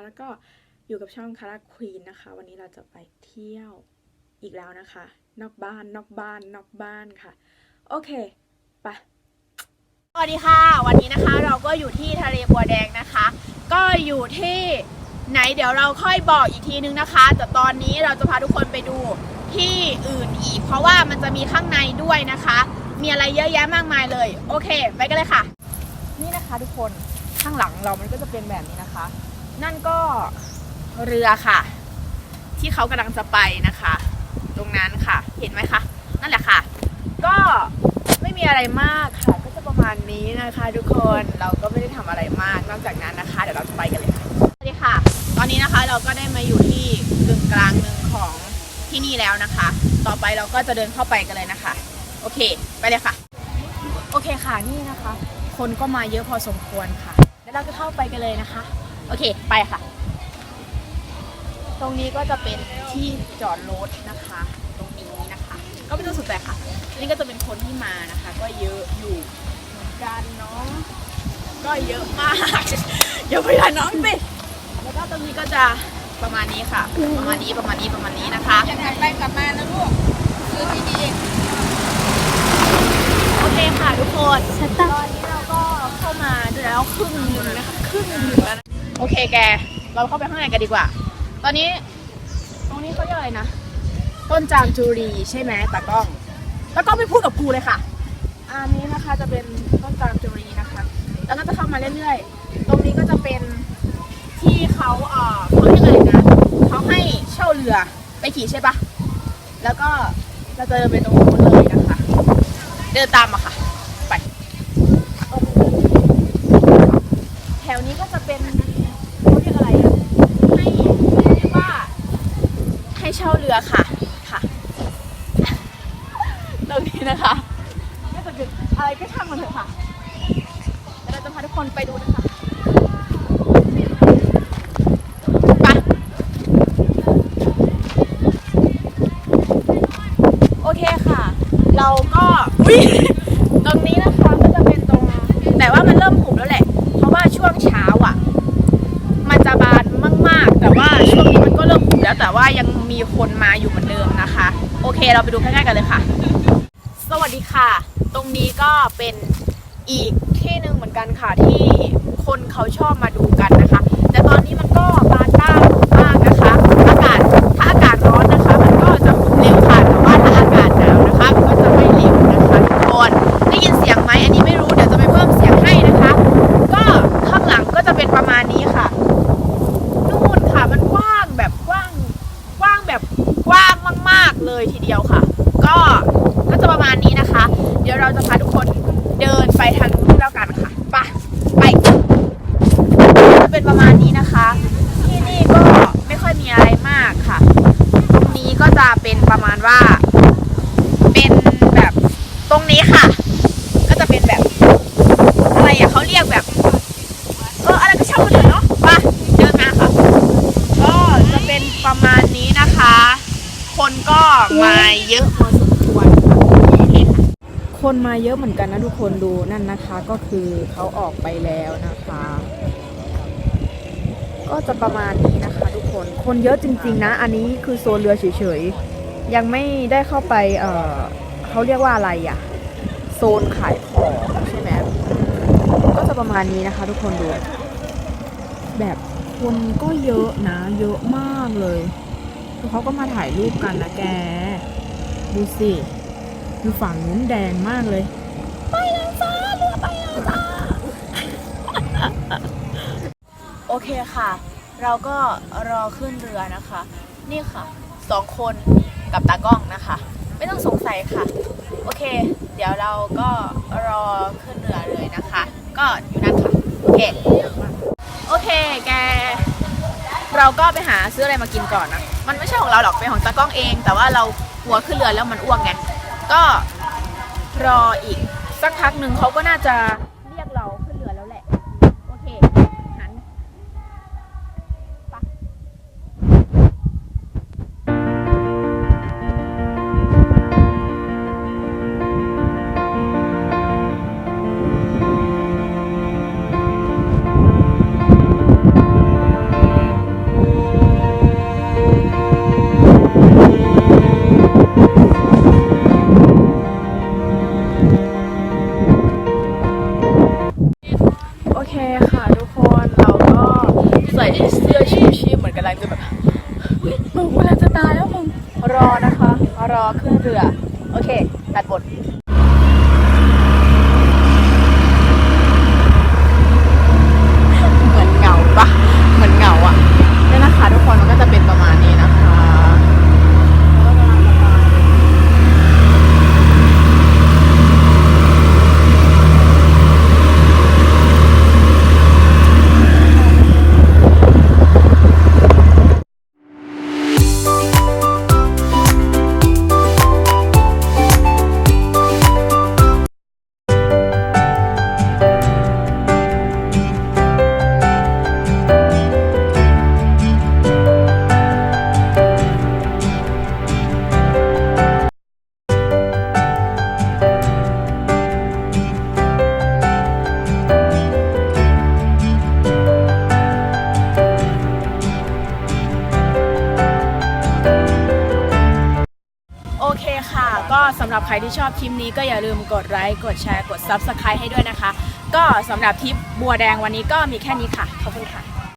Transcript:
แล้วก็อยู่กับช่องคาราควีนนะคะวันนี้เราจะไปเที่ยวอีกแล้วนะคะนอกบ้านค่ะโอเคไปสวัสดีค่ะวันนี้นะคะเราก็อยู่ที่ทะเลบัวแดงนะคะก็อยู่ที่ไหนเดี๋ยวเราค่อยบอกอีกทีนึงนะคะแต่ตอนนี้เราจะพาทุกคนไปดูที่อื่นอีกเพราะว่ามันจะมีข้างในด้วยนะคะมีอะไรเยอะแยะมากมายเลยโอเคไปกันเลยค่ะนี่นะคะทุกคนข้างหลังเรามันก็จะเป็นแบบนี้นะคะนั่นก็เรือค่ะที่เขากำลังจะไปนะคะตรงนั้นค่ะเห็นไหมคะนั่นแหละค่ะก็ไม่มีอะไรมากค่ะก็จะประมาณนี้นะคะทุกคนเราก็ไม่ได้ทำอะไรมากนอกจากนั้นนะคะเดี๋ยวเราจะไปกันเลยค่ะสวัสดีค่ะตอนนี้นะคะเราก็ได้มาอยู่ที่กึ่งกลางหนึ่งของที่นี่แล้วนะคะต่อไปเราก็จะเดินเข้าไปกันเลยนะคะโอเคไปเลยค่ะโอเคค่ะนี่นะคะคนก็มาเยอะพอสมควรค่ะแล้วเราจะเข้าไปกันเลยนะคะโอเคไปค่ะตรงนี้ก็จะเป็นที่จอดรถนะคะตรงนี้นะคะก็ไม่ต้องสนใจค่ะนี่ก็จะเป็นคนที่มานะคะก็เยอะอยู่เหมือนกันเนาะก็เยอะมากอย่าไปด่าน้องสิแล้วก็ตรงนี้ก็จะประมาณนี้ค่ะประมาณนี้นะคะจะกลับไปกลับมานะลูกซื้อที่ดีโอเคค่ะทุกคนตอนนี้เราก็เข้ามาดูแล้วครึ่งหนึ่งนะคะครึ่งหนึ่งแล้วนะโอเคแกเราเข้าไปข้างในกันดีกว่าตอนนี้ตรงนี้เขาเรียกอะไรนะต้นจามจุรีใช่ไหมตากล้องไม่พูดกับกูเลยค่ะอันนี้นะคะจะเป็นต้นจามจุรีนะคะแล้วก็จะเข้ามาเรื่อยๆตรงนี้ก็จะเป็นที่เขาเรียกอะไรนะเขาให้เช่าเรือไปขี่ใช่ปะแล้วก็เราจะเดินไปตรงนู้นเลยนะคะเดินตามมาค่ะไปแถวนี้ก็จะเป็นเขาเรียกอะไรอะให้เรียกว่าให้เช่าเรือค่ะตรงนี้นะคะก็จะเป็นอะไรก็ช่างมันเถอะค่ะเดี๋ยวเราจะพาทุกคนไปดูนะคะไปโอเคค่ะเราก็ตรงนี้นะคะก็จะเป็นตรงแต่ว่ามันเริ่มหุบแล้วแหละเพราะว่าช่วงเช้าอ่ะมันจะบานมากๆแต่ว่าช่วงนี้มันก็เริ่มหุบแล้วแต่ว่ายังมีคนมาอยู่เหมือนเดิมนะคะโอเคเราไปดูใกล้ๆกันเลยค่ะสวัสดีค่ะตรงนี้ก็เป็นอีกที่หนึ่งเหมือนกันค่ะที่คนเขาชอบมาดูกันนะคะแต่ตอนนี้มันก็บานบ้างมากนะคะถ้าอากาศร้อนนะคะมันก็จะหุบเร็วค่ะแต่ว่าถ้าอากาศหนาวนะคะมันก็จะไม่เร็วนะคะทุกคนได้ยินเสียงไหมอันนี้ไม่รู้เดี๋ยวจะไปเพิ่มเสียงให้นะคะก็ข้างหลังก็จะเป็นประมาณนี้ค่ะนู่นค่ะมันกว้างแบบกว้างแบบกว้างมากๆเลยทีเดียวค่ะก็จะประมาณนี้นะคะเดี๋ยวเราจะพาทุกคนเดินไปทางนู้นแล้วกันค่ะไปจะเป็นประมาณนี้นะคะที่นี่ก็ไม่ค่อยมีอะไรมากค่ะตรงนี้ก็จะเป็นประมาณว่าเป็นแบบตรงนี้ค่ะก็จะเป็นแบบอะไรอ่ะเขาเรียกแบบอะไรก็ช่างมันเถอะเนาะไปเดินมาค่ะก็จะเป็นประมาณนี้นะคะคนก็มาเยอะพอสมควรคนมาเยอะเหมือนกันนะทุกคนดูนั่นนะคะก็คือเขาออกไปแล้วนะคะก็จะประมาณนี้นะคะทุกคนเยอะจริงๆนะอันนี้คือโซนเรือเฉยๆยังไม่ได้เข้าไปเขาเรียกว่าอะไรอ่ะโซนขายของใช่ไหมก็จะประมาณนี้นะคะทุกคนดูแบบคนก็เยอะนะเยอะมากเลยเขาก็มาถ่ายรูปกันนะแกดูสิดูฝั่งนู้นแดงมากเลยไปแล้วจ้าเรือไปแล้วจ้า โอเคค่ะเราก็รอขึ้นเรือนะคะนี่ค่ะ2คนกับตากล้องนะคะไม่ต้องสงสัยค่ะโอเคเดี๋ยวเราก็รอขึ้นเรือเลยนะคะก็อยู่นั่นค่ะโอเคแกเราก็ไปหาซื้ออะไรมากินก่อนนะมันไม่ใช่ของเราหรอกเป็นของตากล้องเองแต่ว่าเราหัวขึ้นเรือแล้วมันอ้วกไงก็รออีกสักพักหนึ่งเขาก็น่าจะเรียกเราขึ้นเรือแล้วแหละโอเคหันไป ตัดบทเหมือนเหงาปะเหมือนเหงาอ่ะนี่นะคะทุกคนมันก็จะเป็นประมาณนี้นะคะโอเคค่ะก็สำหรับใครที่ชอบคลิปนี้ก็อย่าลืมกดไลค์กดแชร์กด Subscribe ให้ด้วยนะคะก็สำหรับทริปบัวแดงวันนี้ก็มีแค่นี้ค่ะขอบคุณค่ะ